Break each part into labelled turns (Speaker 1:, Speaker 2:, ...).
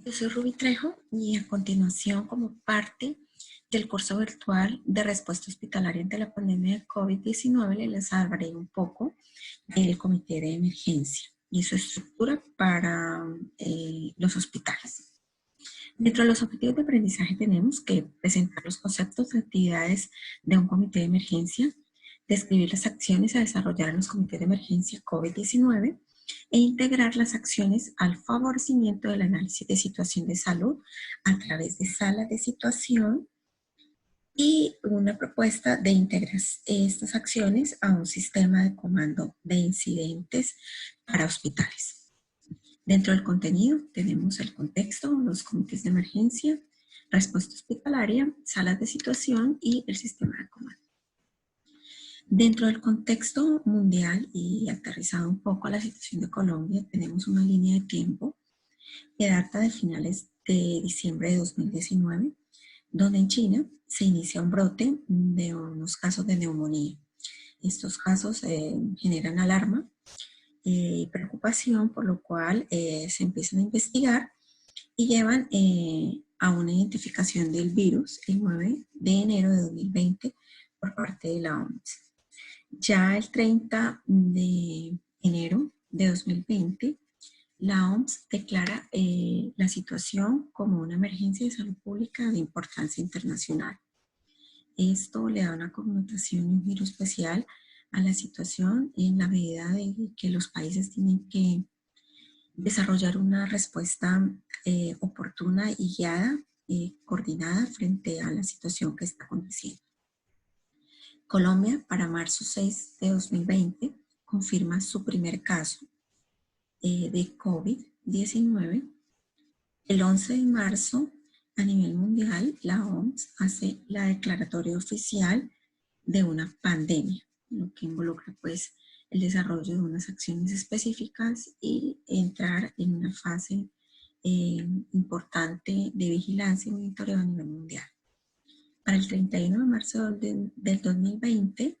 Speaker 1: Yo soy Ruby Trejo y a continuación, como parte del curso virtual de respuesta hospitalaria ante la pandemia de COVID-19, les hablaré un poco del comité de emergencia y su estructura para los hospitales. Dentro de los objetivos de aprendizaje tenemos que presentar los conceptos de actividades de un comité de emergencia, describir las acciones a desarrollar en los comités de emergencia COVID-19 e integrar las acciones al favorecimiento del análisis de situación de salud a través de salas de situación y una propuesta de integrar estas acciones a un sistema de comando de incidentes para hospitales. Dentro del contenido tenemos el contexto, los comités de emergencia, respuesta hospitalaria, salas de situación y el sistema de comando. Dentro del contexto mundial y aterrizado un poco a la situación de Colombia, tenemos una línea de tiempo que data de finales de diciembre de 2019, donde en China se inicia un brote de unos casos de neumonía. Estos casos generan alarma y preocupación, por lo cual se empiezan a investigar y llevan a una identificación del virus el 9 de enero de 2020 por parte de la OMS. Ya el 30 de enero de 2020, la OMS declara la situación como una emergencia de salud pública de importancia internacional. Esto le da una connotación y un giro especial a la situación en la medida de que los países tienen que desarrollar una respuesta oportuna y guiada, coordinada frente a la situación que está aconteciendo. Colombia, para marzo 6 de 2020, confirma su primer caso de COVID-19. El 11 de marzo, a nivel mundial, la OMS hace la declaratoria oficial de una pandemia, lo que involucra pues el desarrollo de unas acciones específicas y entrar en una fase importante de vigilancia y monitoreo a nivel mundial. Para el 31 de marzo del 2020,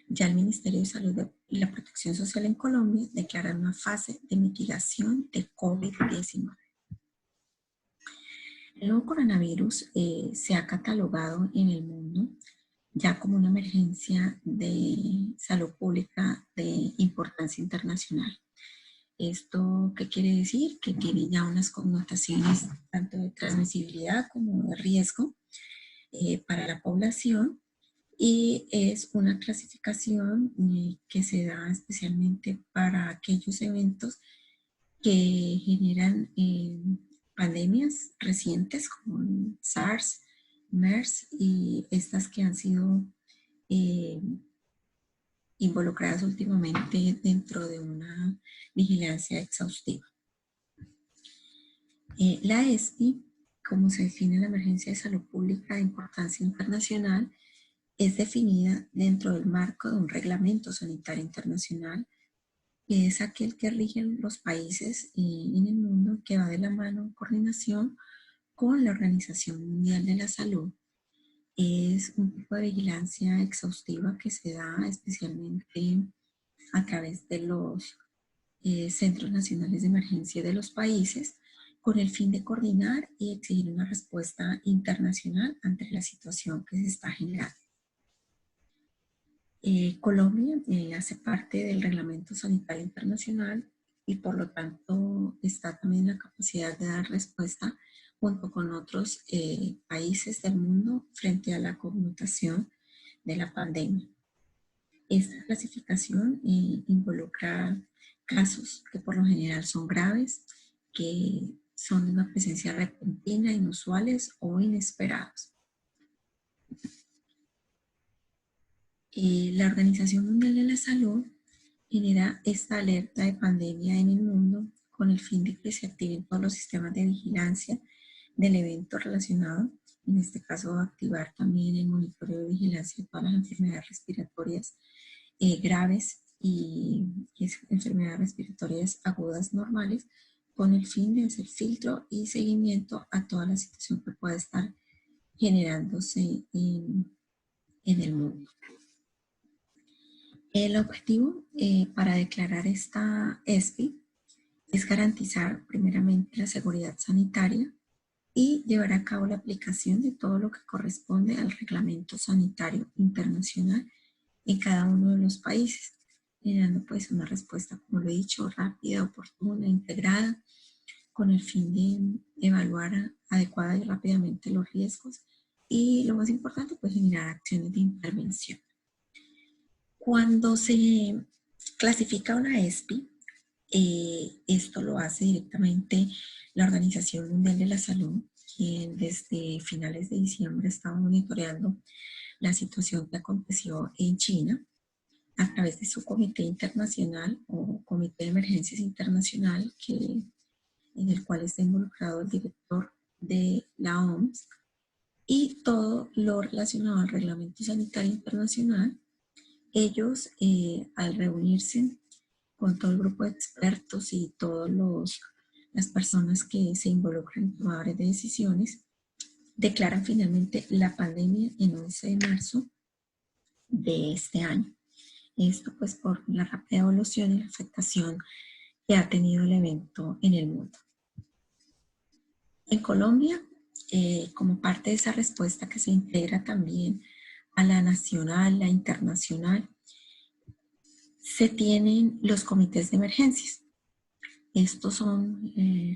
Speaker 1: ya el Ministerio de Salud y la Protección Social en Colombia declara una fase de mitigación de COVID-19. El nuevo coronavirus se ha catalogado en el mundo ya como una emergencia de salud pública de importancia internacional. ¿Esto qué quiere decir? Que tiene ya unas connotaciones tanto de transmisibilidad como de riesgo para la población y es una clasificación que se da especialmente para aquellos eventos que generan pandemias recientes como SARS, MERS y estas que han sido eh, involucradas últimamente dentro de una vigilancia exhaustiva. La ESPI, como se define la emergencia de salud pública de importancia internacional, es definida dentro del marco de un reglamento sanitario internacional, que es aquel que rigen los países en el mundo, que va de la mano en coordinación con la Organización Mundial de la Salud. Es un tipo de vigilancia exhaustiva que se da especialmente a través de los Centros Nacionales de Emergencia de los países, con el fin de coordinar y exigir una respuesta internacional ante la situación que se está generando. Colombia hace parte del Reglamento Sanitario Internacional y por lo tanto está también en la capacidad de dar respuesta junto con otros países del mundo frente a la conmutación de la pandemia. Esta clasificación involucra casos que por lo general son graves, que son de una presencia repentina, inusuales o inesperados. La Organización Mundial de la Salud genera esta alerta de pandemia en el mundo con el fin de que se activen todos los sistemas de vigilancia del evento relacionado. En este caso, activar también el monitoreo de vigilancia de todas las enfermedades respiratorias graves y enfermedades respiratorias agudas normales, con el fin de hacer filtro y seguimiento a toda la situación que pueda estar generándose en el mundo. El objetivo para declarar esta ESPI es garantizar primeramente la seguridad sanitaria y llevar a cabo la aplicación de todo lo que corresponde al reglamento sanitario internacional en cada uno de los países, generando pues una respuesta, como lo he dicho, rápida, oportuna, integrada, con el fin de evaluar adecuada y rápidamente los riesgos y lo más importante, pues generar acciones de intervención. Cuando se clasifica una ESPI, esto lo hace directamente la Organización Mundial de la Salud, quien desde finales de diciembre estaba monitoreando la situación que aconteció en China a través de su comité internacional o comité de emergencias internacional, en el cual está involucrado el director de la OMS y todo lo relacionado al reglamento sanitario internacional. Ellos, al reunirse con todo el grupo de expertos y todas las personas que se involucran en tomadores de decisiones, declaran finalmente la pandemia el 11 de marzo de este año. Esto pues por la rápida evolución y la afectación que ha tenido el evento en el mundo. En Colombia, como parte de esa respuesta que se integra también a la nacional, la internacional, se tienen los comités de emergencias. Estos son,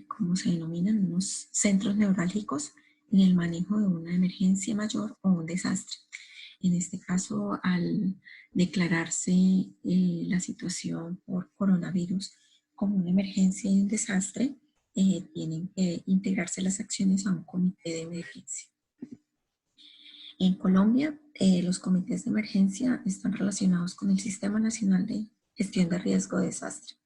Speaker 1: como se denominan, unos centros neurálgicos en el manejo de una emergencia mayor o un desastre. En este caso, al declararse la situación por coronavirus como una emergencia y un desastre, tienen que integrarse las acciones a un comité de emergencia. En Colombia, los comités de emergencia están relacionados con el Sistema Nacional de Gestión de Riesgo de Desastre.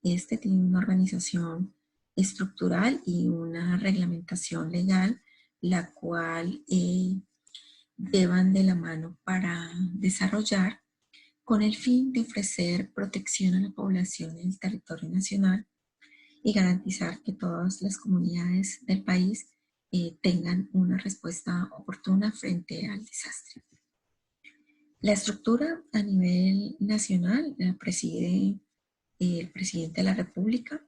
Speaker 1: Este tiene una organización estructural y una reglamentación legal, la cual llevan de la mano para desarrollar con el fin de ofrecer protección a la población en el territorio nacional y garantizar que todas las comunidades del país tengan una respuesta oportuna frente al desastre. La estructura a nivel nacional la preside el presidente de la República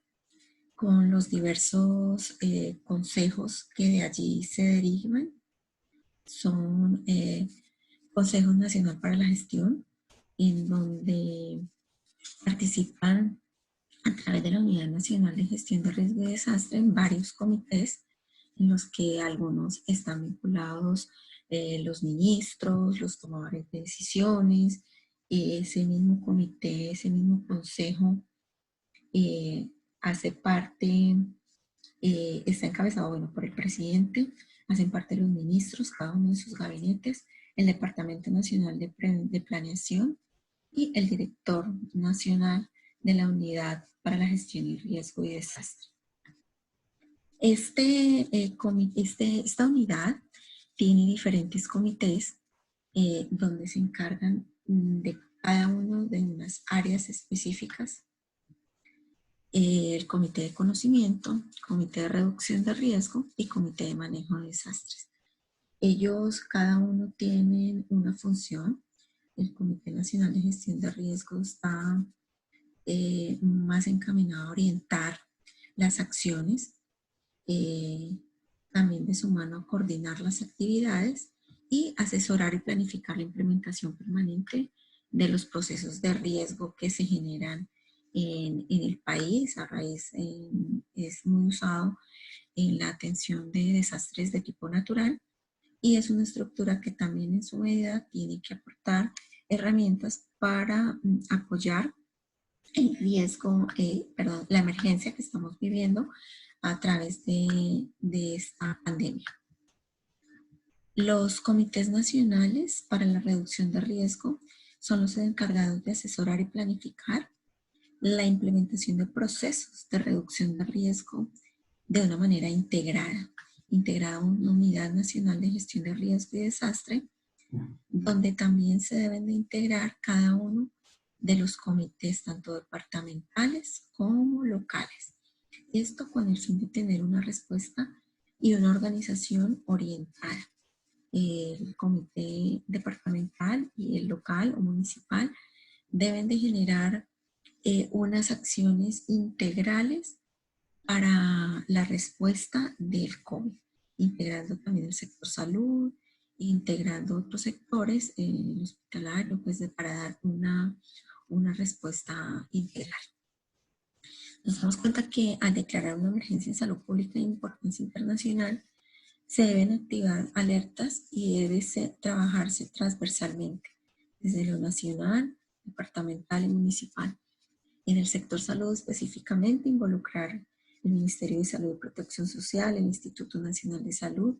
Speaker 1: con los diversos consejos que de allí se derivan. Son Consejo Nacional para la Gestión, en donde participan a través de la Unidad Nacional de Gestión de Riesgo y Desastre en varios comités, en los que algunos están vinculados los ministros, los tomadores de decisiones, ese mismo comité, ese mismo consejo hace parte, está encabezado por el presidente, hacen parte los ministros, cada uno de sus gabinetes, el Departamento Nacional de Planeación y el director nacional de la Unidad para la Gestión y Riesgo y Desastre. Esta unidad tiene diferentes comités donde se encargan de cada uno de unas áreas específicas. El comité de conocimiento, comité de reducción de riesgo y comité de manejo de desastres. Ellos cada uno tienen una función. El Comité Nacional de Gestión de Riesgo está más encaminado a orientar las acciones, también de su mano a coordinar las actividades y asesorar y planificar la implementación permanente de los procesos de riesgo que se generan en el país. A raíz, es muy usado en la atención de desastres de tipo natural y es una estructura que también en su medida tiene que aportar herramientas para apoyar el riesgo, la emergencia que estamos viviendo a través de esta pandemia. Los comités nacionales para la reducción de riesgo son los encargados de asesorar y planificar la implementación de procesos de reducción de riesgo de una manera integrada a una unidad nacional de gestión de riesgo y desastre, donde también se deben de integrar cada uno de los comités, tanto departamentales como locales. Esto con el fin de tener una respuesta y una organización orientada. El comité departamental y el local o municipal deben de generar unas acciones integrales para la respuesta del COVID, integrando también el sector salud, integrando otros sectores, el hospitalario, pues para dar una respuesta integral. Nos damos cuenta que al declarar una emergencia en salud pública de importancia internacional, se deben activar alertas y debe trabajarse transversalmente, desde lo nacional, departamental y municipal. En el sector salud específicamente, involucrar el Ministerio de Salud y Protección Social, el Instituto Nacional de Salud,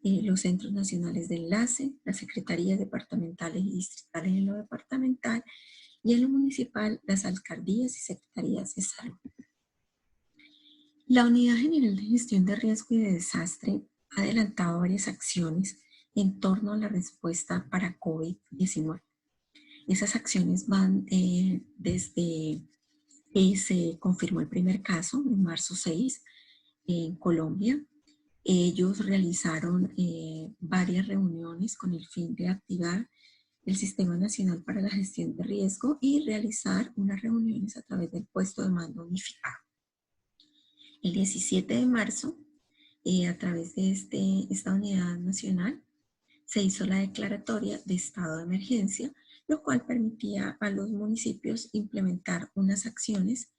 Speaker 1: los Centros Nacionales de Enlace, las Secretarías Departamentales y Distritales en lo departamental, y en lo municipal, las alcaldías y secretarías de salud. La Unidad General de Gestión de Riesgo y de Desastre ha adelantado varias acciones en torno a la respuesta para COVID-19. Esas acciones van desde que se confirmó el primer caso en marzo 6 en Colombia. Ellos realizaron varias reuniones con el fin de activar el Sistema Nacional para la Gestión de Riesgo y realizar unas reuniones a través del puesto de mando unificado. El 17 de marzo, a través de esta unidad nacional, se hizo la declaratoria de estado de emergencia, lo cual permitía a los municipios implementar unas acciones.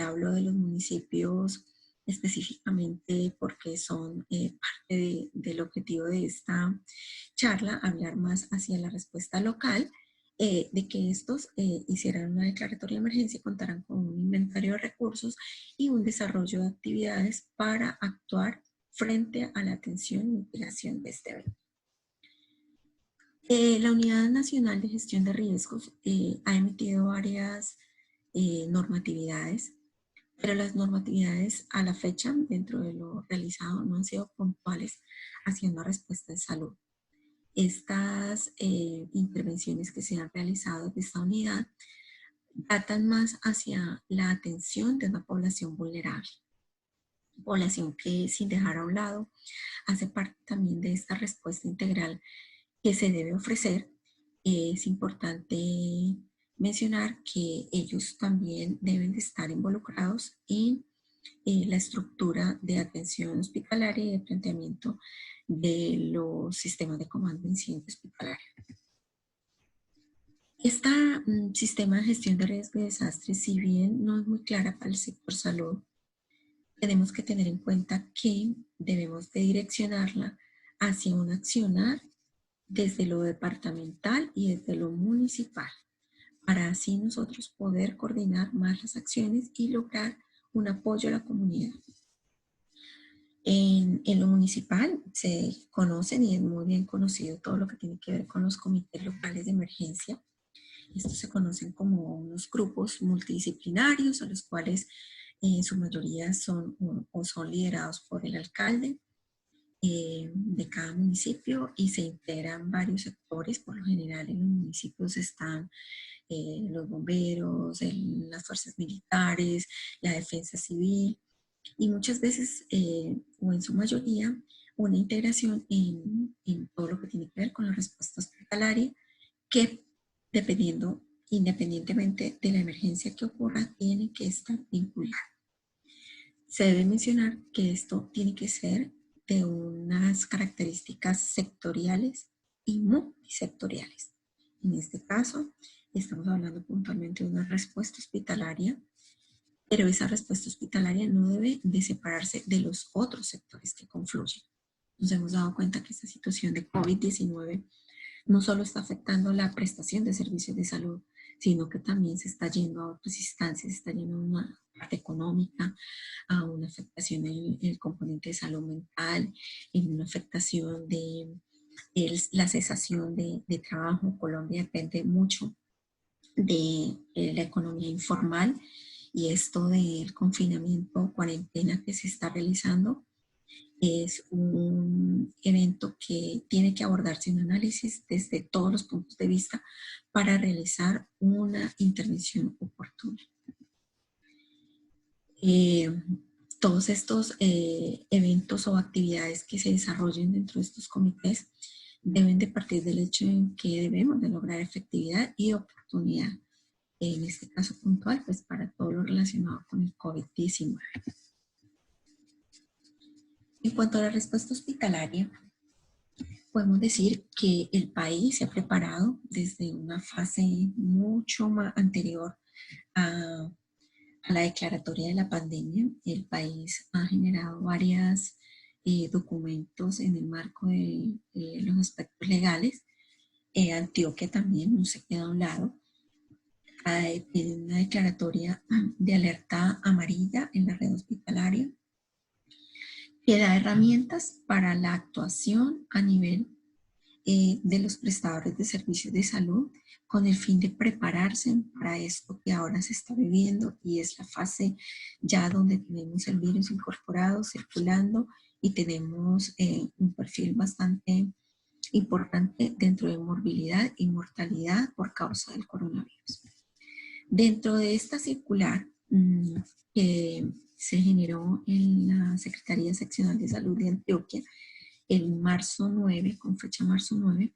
Speaker 1: Hablo de los municipios específicamente porque son parte del objetivo de esta charla, hablar más hacia la respuesta local, de que estos hicieran una declaratoria de emergencia, contaran con un inventario de recursos y un desarrollo de actividades para actuar frente a la atención y mitigación de este evento. La Unidad Nacional de Gestión de Riesgos ha emitido varias normatividades, pero las normatividades a la fecha, dentro de lo realizado, no han sido puntuales hacia una respuesta de salud. Estas intervenciones que se han realizado de esta unidad datan más hacia la atención de una población vulnerable, población que, sin dejar a un lado, hace parte también de esta respuesta integral que se debe ofrecer. Es importante mencionar que ellos también deben de estar involucrados en la estructura de atención hospitalaria y de planteamiento de los sistemas de comando de incidente hospitalario. Este sistema de gestión de riesgo y desastre, si bien no es muy clara para el sector salud, tenemos que tener en cuenta que debemos de direccionarla hacia un accionar desde lo departamental y desde lo municipal, para así nosotros poder coordinar más las acciones y lograr un apoyo a la comunidad. En lo municipal se conocen y es muy bien conocido todo lo que tiene que ver con los comités locales de emergencia. Estos se conocen como unos grupos multidisciplinarios a los cuales en su mayoría son liderados por el alcalde de cada municipio y se integran varios sectores. Por lo general en los municipios están los bomberos, las fuerzas militares, la defensa civil y muchas veces o en su mayoría una integración en todo lo que tiene que ver con la respuesta hospitalaria que independientemente de la emergencia que ocurra, tiene que estar vinculada. Se debe mencionar que esto tiene que ser de unas características sectoriales y multisectoriales. En este caso, estamos hablando puntualmente de una respuesta hospitalaria, pero esa respuesta hospitalaria no debe de separarse de los otros sectores que confluyen. Nos hemos dado cuenta que esta situación de COVID-19 no solo está afectando la prestación de servicios de salud, sino que también se está yendo a otras instancias, se está yendo a una parte económica, a una afectación en el componente de salud mental, en una afectación de la cesación de trabajo. Colombia depende mucho de la economía informal y esto del confinamiento, cuarentena que se está realizando, es un evento que tiene que abordarse un análisis desde todos los puntos de vista para realizar una intervención oportuna. Todos estos eventos o actividades que se desarrollen dentro de estos comités deben de partir del hecho en que debemos de lograr efectividad y oportunidad. en este caso puntual, pues para todo lo relacionado con el COVID-19. En cuanto a la respuesta hospitalaria, podemos decir que el país se ha preparado desde una fase mucho más anterior a la declaratoria de la pandemia. El país ha generado varios documentos en el marco de los aspectos legales. Antioquia también no se queda a un lado. Hay una declaratoria de alerta amarilla en la red hospitalaria que da herramientas para la actuación a nivel de los prestadores de servicios de salud con el fin de prepararse para esto que ahora se está viviendo y es la fase ya donde tenemos el virus incorporado, circulando y tenemos un perfil bastante importante dentro de morbilidad y mortalidad por causa del coronavirus. Dentro de esta circular que se generó en la Secretaría Seccional de Salud de Antioquia, el marzo 9, con fecha marzo 9,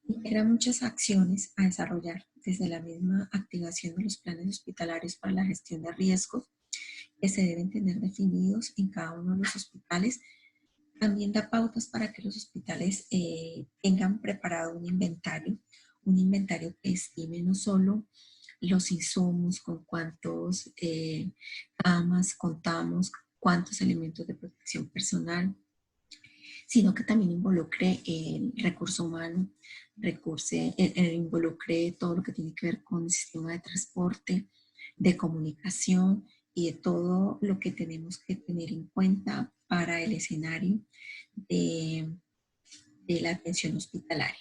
Speaker 1: integra muchas acciones a desarrollar desde la misma activación de los planes hospitalarios para la gestión de riesgos que se deben tener definidos en cada uno de los hospitales. También da pautas para que los hospitales tengan preparado un inventario que estime no solo los insumos, con cuántos camas contamos, cuántos elementos de protección personal, sino que también involucre el recurso humano, involucre todo lo que tiene que ver con el sistema de transporte, de comunicación y de todo lo que tenemos que tener en cuenta para el escenario de, de la atención hospitalaria.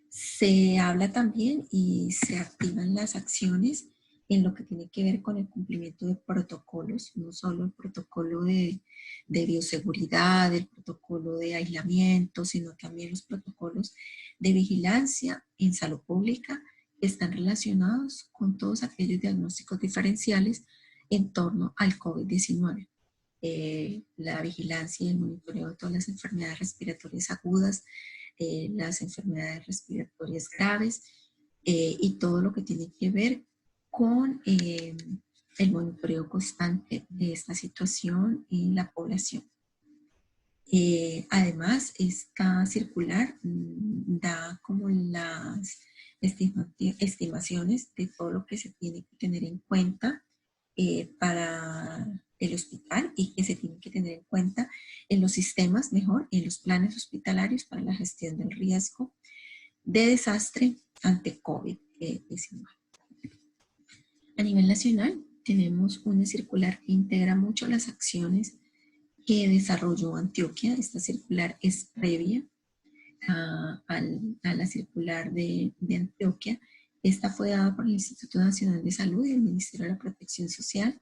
Speaker 1: Se habla también y se activan las acciones en lo que tiene que ver con el cumplimiento de protocolos, no solo el protocolo de bioseguridad, el protocolo de aislamiento, sino también los protocolos de vigilancia en salud pública que están relacionados con todos aquellos diagnósticos diferenciales en torno al COVID-19. La vigilancia y el monitoreo de todas las enfermedades respiratorias agudas, las enfermedades respiratorias graves y todo lo que tiene que ver con el monitoreo constante de esta situación en la población. Además, esta circular da como las estimaciones de todo lo que se tiene que tener en cuenta para el hospital y que se tiene que tener en cuenta en los sistemas, mejor, en los planes hospitalarios para la gestión del riesgo de desastre ante COVID-19. A nivel nacional, tenemos una circular que integra mucho las acciones que desarrolló Antioquia. Esta circular es previa a la circular de Antioquia. Esta fue dada por el Instituto Nacional de Salud y el Ministerio de la Protección Social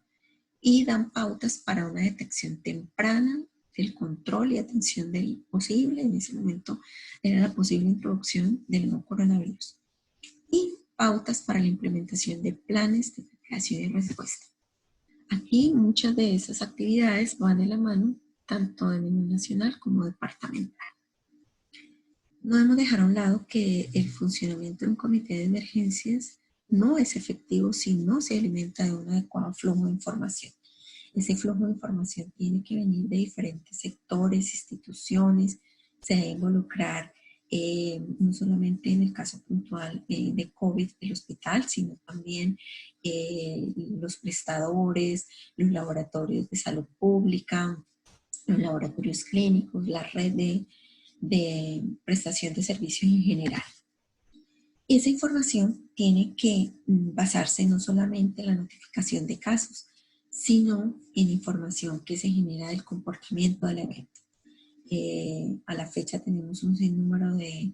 Speaker 1: y dan pautas para una detección temprana del control y atención del posible, en ese momento era la posible introducción del nuevo coronavirus, y pautas para la implementación de planes de creación y respuesta. Aquí muchas de esas actividades van de la mano tanto a nivel nacional como departamental. No debemos dejar a un lado que el funcionamiento de un comité de emergencias no es efectivo si no se alimenta de un adecuado flujo de información. Ese flujo de información tiene que venir de diferentes sectores, instituciones, se debe involucrar no solamente en el caso puntual de COVID del hospital, sino también los prestadores, los laboratorios de salud pública, los laboratorios clínicos, la red de prestación de servicios en general. Esa información tiene que basarse no solamente en la notificación de casos, sino en información que se genera del comportamiento del evento. A la fecha tenemos un sinnúmero de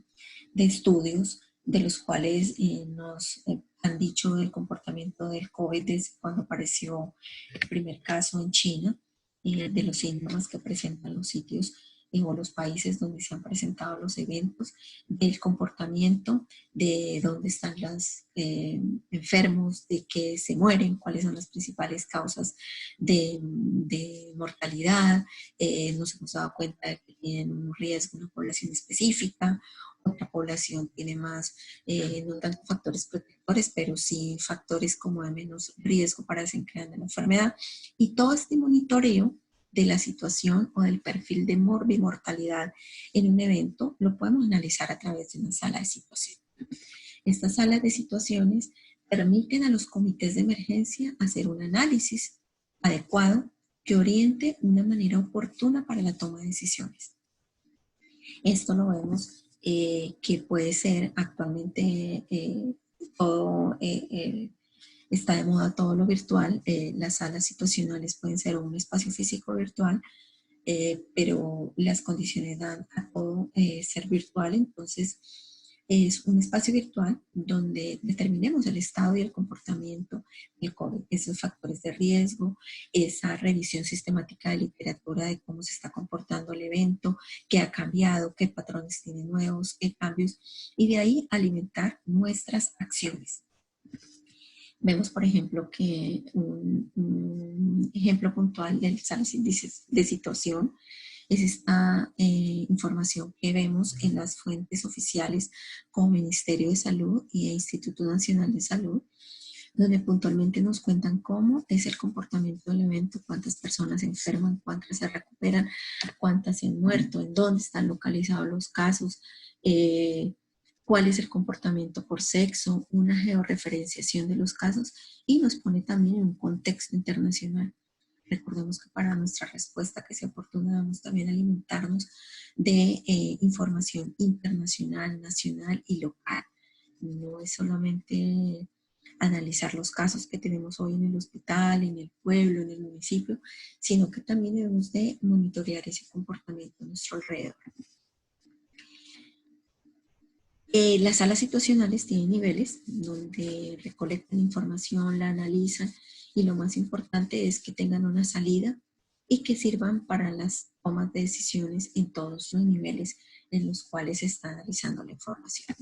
Speaker 1: estudios de los cuales nos han dicho del comportamiento del COVID desde cuando apareció el primer caso en China, de los síntomas que presentan los sitios o los países donde se han presentado los eventos, del comportamiento, de dónde están los enfermos, de que se mueren, cuáles son las principales causas de mortalidad. Nos hemos dado cuenta de que tienen un riesgo una población específica otra población tiene más, no tanto factores protectores, pero sí factores como de menos riesgo para desencadenar la enfermedad. Y todo este monitoreo de la situación o del perfil de mortalidad en un evento lo podemos analizar a través de una sala de situación. Estas salas de situaciones permiten a los comités de emergencia hacer un análisis adecuado que oriente una manera oportuna para la toma de decisiones. Esto lo vemos que puede ser actualmente todo, está de moda todo lo virtual. Las salas situacionales pueden ser un espacio físico virtual, pero las condiciones dan a todo ser virtual. Entonces, es un espacio virtual donde determinemos el estado y el comportamiento del COVID, esos factores de riesgo, esa revisión sistemática de literatura de cómo se está comportando el evento, qué ha cambiado, qué patrones tiene nuevos, qué cambios, y de ahí alimentar nuestras acciones. Vemos, por ejemplo, que un ejemplo puntual del análisis de situación es esta información que vemos en las fuentes oficiales como Ministerio de Salud y Instituto Nacional de Salud, donde puntualmente nos cuentan cómo es el comportamiento del evento, cuántas personas se enferman, cuántas se recuperan, cuántas se han muerto, en dónde están localizados los casos, cuál es el comportamiento por sexo, una georreferenciación de los casos y nos pone también en un contexto internacional. Recordemos que para nuestra respuesta que sea oportuna debemos también alimentarnos de información internacional, nacional y local. No es solamente analizar los casos que tenemos hoy en el hospital, en el pueblo, en el municipio, sino que también debemos de monitorear ese comportamiento a nuestro alrededor. Las salas situacionales tienen niveles donde recolectan información, la analizan y lo más importante es que tengan una salida y que sirvan para las tomas de decisiones en todos los niveles en los cuales se está analizando la información.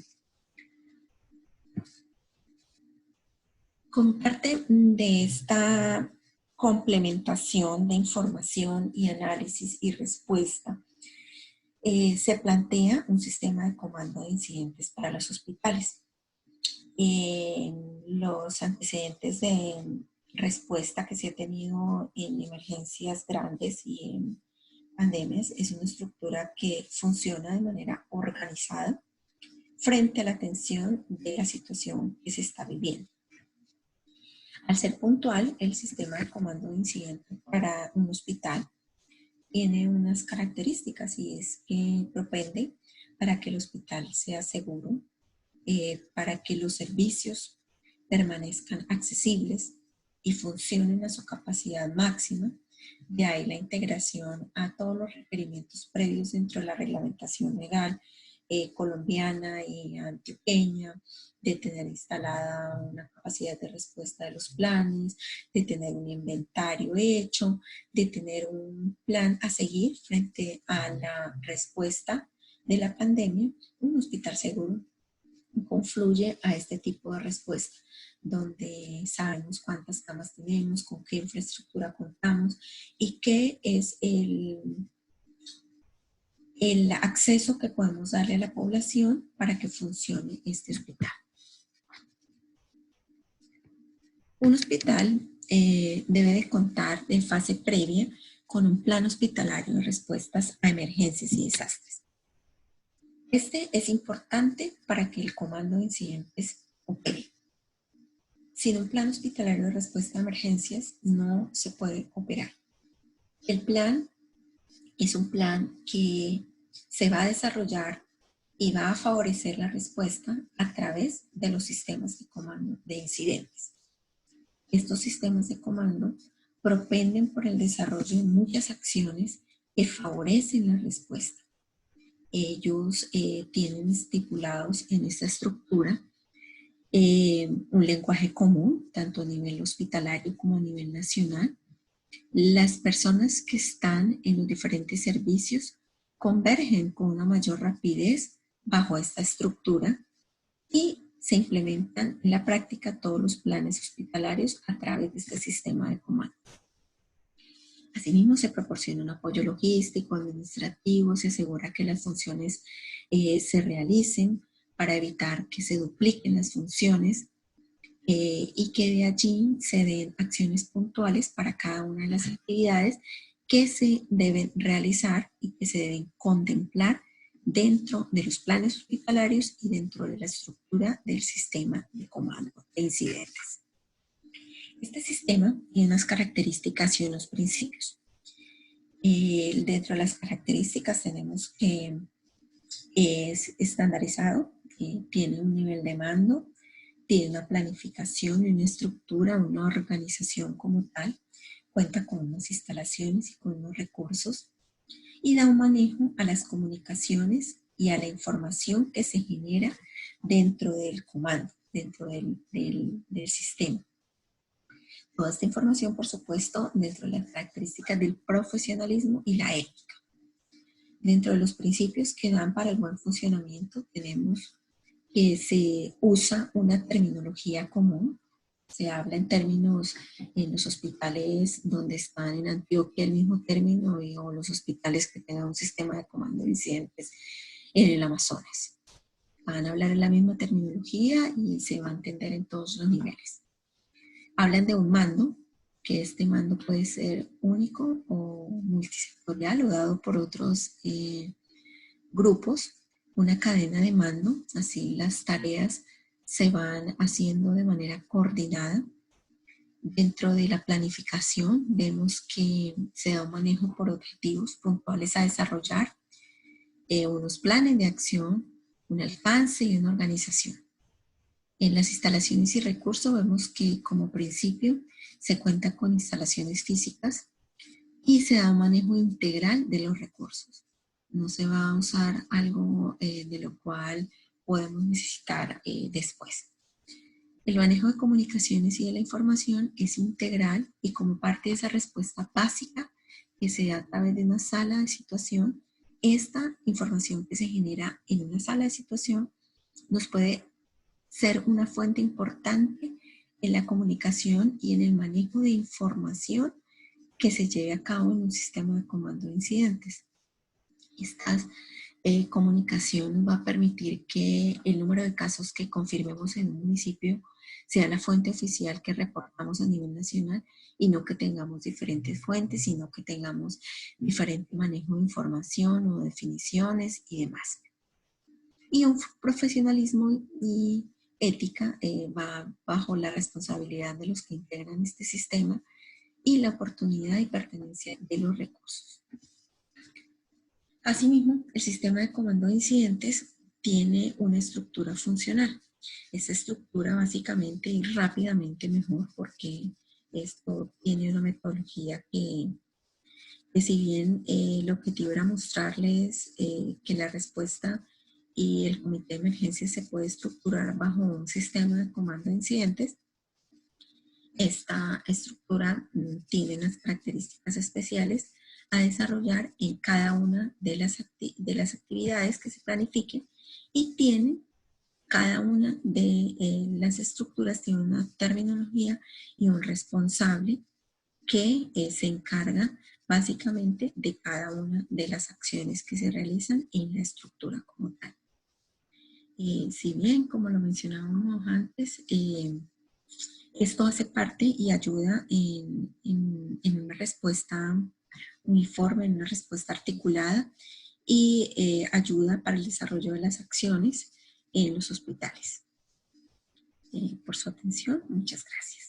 Speaker 1: Como parte de esta complementación de información y análisis y respuesta, se plantea un sistema de comando de incidentes para los hospitales. Los antecedentes de respuesta que se ha tenido en emergencias grandes y en pandemias es una estructura que funciona de manera organizada frente a la atención de la situación que se está viviendo. Al ser puntual, el sistema de comando de incidentes para un hospital tiene unas características y es que propende para que el hospital sea seguro, para que los servicios permanezcan accesibles y funcionen a su capacidad máxima. De ahí la integración a todos los requerimientos previos dentro de la reglamentación legal colombiana y antioqueña, de tener instalada una capacidad de respuesta de los planes, de tener un inventario hecho, de tener un plan a seguir frente a la respuesta de la pandemia. Un hospital seguro confluye a este tipo de respuesta, donde sabemos cuántas camas tenemos, con qué infraestructura contamos y qué es el acceso que podemos darle a la población para que funcione este hospital. Un hospital debe de contar de fase previa con un plan hospitalario de respuestas a emergencias y desastres. Este es importante para que el comando de incidentes opere. Sin un plan hospitalario de respuesta a emergencias no se puede operar. El plan es un plan que se va a desarrollar y va a favorecer la respuesta a través de los sistemas de comando de incidentes. Estos sistemas de comando propenden por el desarrollo de muchas acciones que favorecen la respuesta. Ellos tienen estipulados en esta estructura un lenguaje común, tanto a nivel hospitalario como a nivel nacional. Las personas que están en los diferentes servicios convergen con una mayor rapidez bajo esta estructura y se implementan en la práctica todos los planes hospitalarios a través de este sistema de comando. Asimismo, se proporciona un apoyo logístico, administrativo, se asegura que las funciones se realicen para evitar que se dupliquen las funciones y que de allí se den acciones puntuales para cada una de las actividades que se deben realizar y que se deben contemplar dentro de los planes hospitalarios y dentro de la estructura del sistema de comando de incidentes. Este sistema tiene unas características y unos principios. Dentro de las características tenemos que es estandarizado, tiene un nivel de mando, tiene una planificación y una estructura, una organización como tal, cuenta con unas instalaciones y con unos recursos y da un manejo a las comunicaciones y a la información que se genera dentro del comando, dentro del sistema. Toda esta información, por supuesto, dentro de las características del profesionalismo y la ética. Dentro de los principios que dan para el buen funcionamiento tenemos que se usa una terminología común. Se habla en términos en los hospitales donde están en Antioquia el mismo término o los hospitales que tengan un sistema de comando de incidentes en el Amazonas. Van a hablar en la misma terminología y se va a entender en todos los niveles. Hablan de un mando, que este mando puede ser único o multisectorial o dado por otros grupos, una cadena de mando, así las tareas se van haciendo de manera coordinada. Dentro de la planificación vemos que se da un manejo por objetivos puntuales a desarrollar, unos planes de acción, un alcance y una organización. En las instalaciones y recursos vemos que como principio se cuenta con instalaciones físicas y se da un manejo integral de los recursos. No se va a usar algo de lo cual podemos necesitar después. El manejo de comunicaciones y de la información es integral y como parte de esa respuesta básica que se da a través de una sala de situación, esta información que se genera en una sala de situación nos puede ser una fuente importante en la comunicación y en el manejo de información que se lleve a cabo en un sistema de comando de incidentes. Esta comunicación va a permitir que el número de casos que confirmemos en un municipio sea la fuente oficial que reportamos a nivel nacional y no que tengamos diferentes fuentes, sino que tengamos diferente manejo de información o definiciones y demás. Y un profesionalismo y ética va bajo la responsabilidad de los que integran este sistema y la oportunidad y pertenencia de los recursos. Asimismo, el sistema de comando de incidentes tiene una estructura funcional. Esta estructura básicamente y rápidamente mejor porque esto tiene una metodología que si bien el objetivo era mostrarles que la respuesta y el comité de emergencia se puede estructurar bajo un sistema de comando de incidentes, esta estructura tiene unas características especiales a desarrollar en cada una de las actividades que se planifiquen y tiene cada una de las estructuras tiene una terminología y un responsable que se encarga básicamente de cada una de las acciones que se realizan en la estructura como tal. Si bien, como lo mencionábamos antes, esto hace parte y ayuda en una respuesta uniforme, en una respuesta articulada y ayuda para el desarrollo de las acciones en los hospitales. Por su atención, muchas gracias.